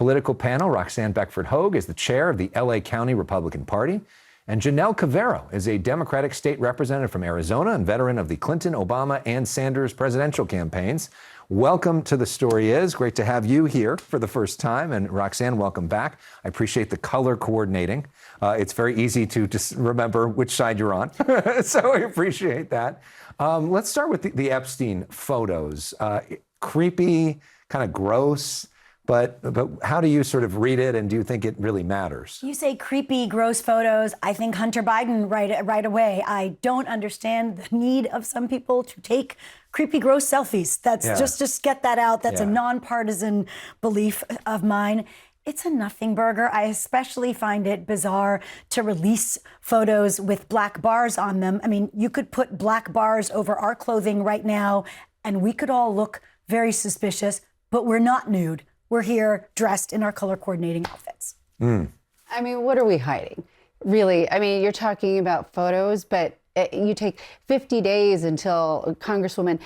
Political panel, Roxanne Hoge is the chair of the LA County Republican Party. And Janelle Cavero is a Democratic state representative from Arizona and veteran of the Clinton, Obama, and Sanders presidential campaigns. Welcome to The Story Is. Great to have you here for the first time. And Roxanne, welcome back. I appreciate the color coordinating. It's very easy to just remember which side you're on. So I appreciate that. Let's start with the Epstein photos. Creepy, kind of gross. But how do you sort of read it, and do you think it really matters? You say creepy, gross photos. I think Hunter Biden right away. I don't understand the need of some people to take creepy, gross selfies. That's just get that out. That's a nonpartisan belief of mine. It's a nothing burger. I especially find it bizarre to release photos with black bars on them. I mean, you could put black bars over our clothing right now, and we could all look very suspicious, but we're not nude. We're here dressed in our color coordinating outfits. I mean, what are we hiding? Really? I mean, you're talking about photos, but you take 50 days until Congresswoman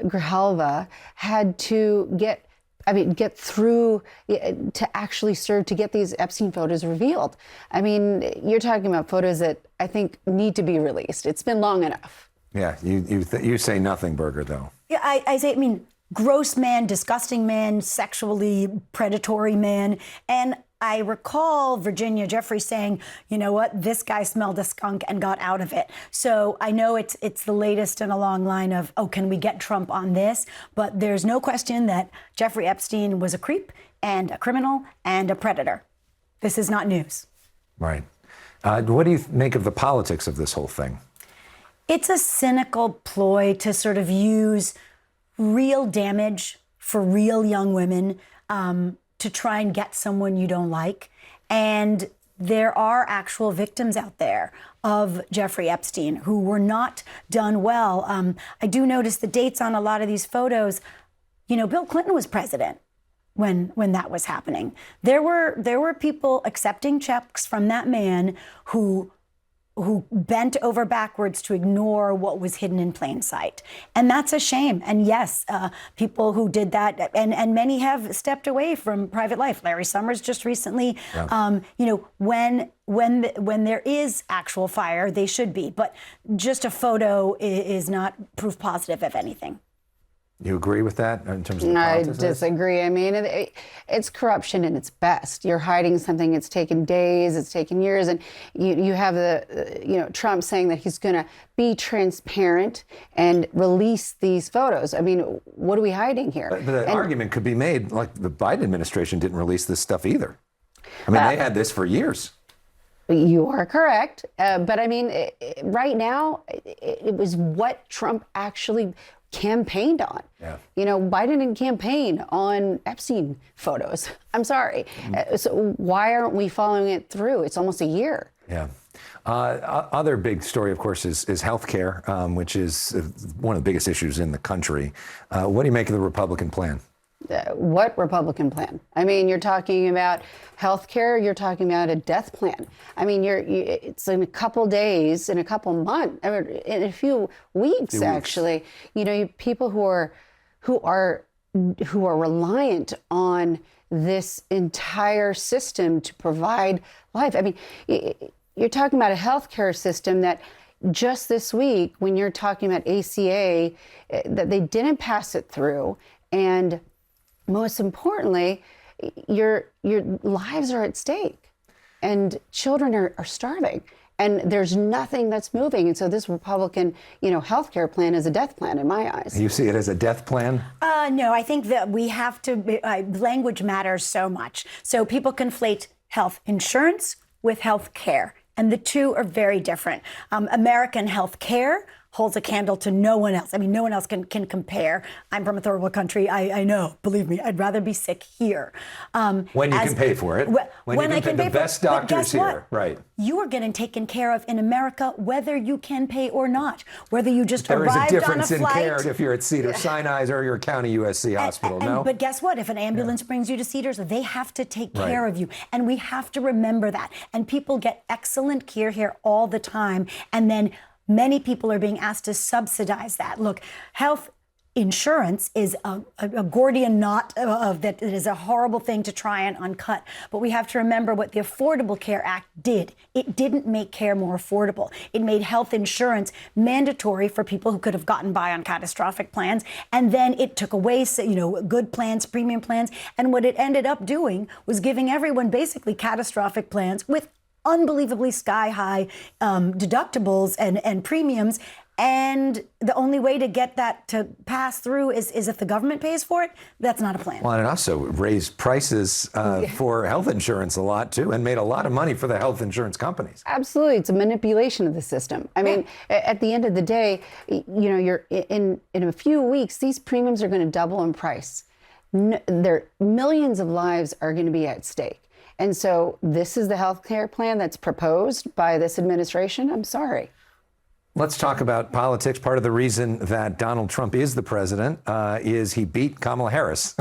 Grijalva had to get through to actually serve to get these Epstein photos revealed. I mean, you're talking about photos that I think need to be released. It's been long enough. Yeah, you say nothing burger, though. Yeah, I mean, gross man, disgusting man, sexually predatory man. And I recall Virginia Jeffries saying, you know what, this guy smelled a skunk and got out of it. So I know it's the latest in a long line of, oh, can we get Trump on this? But there's no question that Jeffrey Epstein was a creep and a criminal and a predator. This is not news. Right. What do you make of the politics of this whole thing? It's a cynical ploy to sort of use real damage for real young women to try and get someone you don't like. And there are actual victims out there of Jeffrey Epstein who were not done well. I do notice the dates on a lot of these photos. You know, Bill Clinton was president when that was happening. There were people accepting checks from that man who bent over backwards to ignore what was hidden in plain sight. And that's a shame. And yes, people who did that, and many have stepped away from private life. Larry Summers just recently, you know, when there is actual fire, they should be. But just a photo is not proof positive of anything. You agree with that in terms of the politics? I disagree. I mean, it's corruption in its best. You're hiding something. It's taken days. It's taken years. And you have Trump saying that he's going to be transparent and release these photos. I mean, what are we hiding here? But the argument could be made, like the Biden administration didn't release this stuff either. I mean, they had this for years. You are correct. But I mean, right now, it was what Trump actually campaigned on. Yeah. You know, Biden didn't campaign on Epstein photos. I'm sorry. So why aren't we following it through? It's almost a year. Yeah. Other big story, of course, is healthcare, which is one of the biggest issues in the country. What do you make of the Republican plan? What Republican plan? I mean, you're talking about health care. You're talking about a death plan. I mean, it's in a couple days, in a couple months, in a few weeks, actually. You know, people who are reliant on this entire system to provide life. I mean, you're talking about a healthcare system that just this week, when you're talking about ACA, that they didn't pass it through, and most importantly, your lives are at stake, and children are starving, and there's nothing that's moving. And so this Republican, healthcare plan is a death plan in my eyes. You see it as a death plan? No, I think that we have to. Language matters so much. So people conflate health insurance with health care, and the two are very different. American health care holds a candle to no one else. I mean, no one else can compare. I'm from a third world country. I know, believe me, I'd rather be sick here. When you can pay for it. When you can pay the best doctors here. Right. You are getting taken care of in America, whether you can pay or not. Whether you just arrived on a flight. There is a difference in care if you're at Cedars-Sinai or your county USC hospital, no? But guess what? If an ambulance brings you to Cedars, they have to take care of you. And we have to remember that. And people get excellent care here all the time. And then many people are being asked to subsidize that. Look, health insurance is a Gordian knot that it is a horrible thing to try and uncut. But we have to remember what the Affordable Care Act did. It didn't make care more affordable. It made health insurance mandatory for people who could have gotten by on catastrophic plans. And then it took away, good plans, premium plans. And what it ended up doing was giving everyone basically catastrophic plans with unbelievably sky-high deductibles and premiums. And the only way to get that to pass through is if the government pays for it. That's not a plan. Well, and it also raised prices for health insurance a lot, too, and made a lot of money for the health insurance companies. Absolutely. It's a manipulation of the system. I mean, at the end of the day, you're in a few weeks, these premiums are going to double in price. Millions of lives are going to be at stake. And so this is the health care plan that's proposed by this administration. I'm sorry. Let's talk about politics. Part of the reason that Donald Trump is the president is he beat Kamala Harris,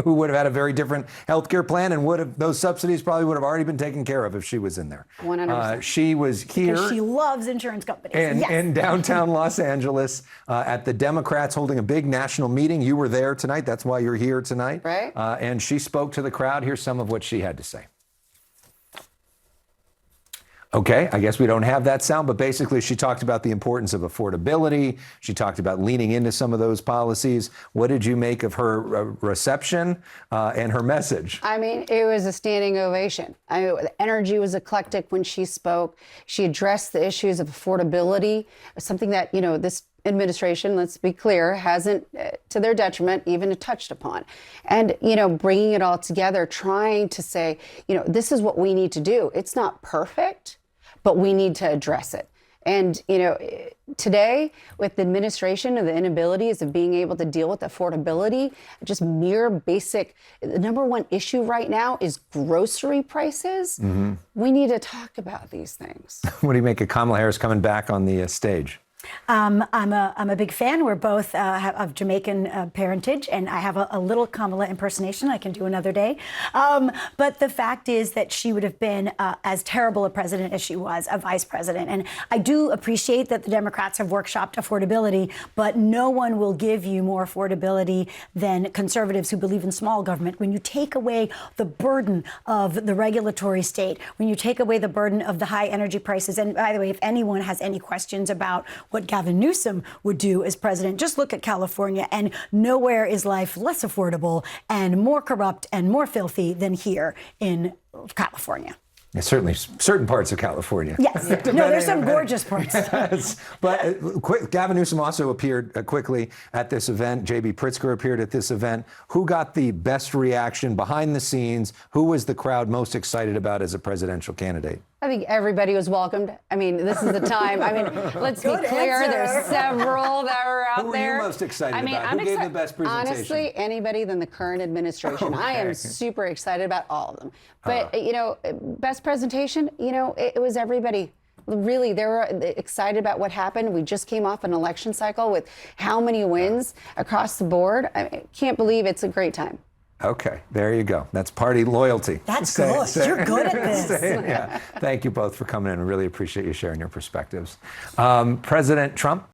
who would have had a very different health care plan, and those subsidies probably would have already been taken care of if she was in there. 100%. She was here. Because she loves insurance companies. In downtown Los Angeles at the Democrats holding a big national meeting. You were there tonight. That's why you're here tonight. Right. And she spoke to the crowd. Here's some of what she had to say. Okay, I guess we don't have that sound, but basically she talked about the importance of affordability. She talked about leaning into some of those policies. What did you make of her reception and her message? I mean, it was a standing ovation. The energy was eclectic when she spoke. She addressed the issues of affordability, something that, this administration, let's be clear, hasn't, to their detriment, even touched upon. And, bringing it all together, trying to say, this is what we need to do. It's not perfect, but we need to address it. And, today, with the administration and the inabilities of being able to deal with affordability, just mere basic, the number one issue right now is grocery prices. Mm-hmm. We need to talk about these things. What do you make of Kamala Harris coming back on the stage? I'm a big fan. We're both of Jamaican parentage, and I have a little Kamala impersonation I can do another day. But the fact is that she would have been as terrible a president as she was a vice president. And I do appreciate that the Democrats have workshopped affordability, but no one will give you more affordability than conservatives who believe in small government. When you take away the burden of the regulatory state, when you take away the burden of the high energy prices, and by the way, if anyone has any questions about what Gavin Newsom would do as president, just look at California, and nowhere is life less affordable and more corrupt and more filthy than here in California. Yeah, certainly certain parts of California. Yes. No, there's some gorgeous parts. Yes. But Gavin Newsom also appeared quickly at this event. J.B. Pritzker appeared at this event. Who got the best reaction behind the scenes? Who was the crowd most excited about as a presidential candidate? I think everybody was welcomed. I mean, this is the time. I mean, let's be clear. There's several that were out there. Who are you most excited about? Who gave the best presentation? Honestly, anybody than the current administration. Okay. I am super excited about all of them. But, best presentation, it was everybody. Really, they were excited about what happened. We just came off an election cycle with how many wins across the board. I can't believe it's a great time. Okay, there you go. That's party loyalty. That's good. You're good at this. Yeah. Thank you both for coming in. I really appreciate you sharing your perspectives. President Trump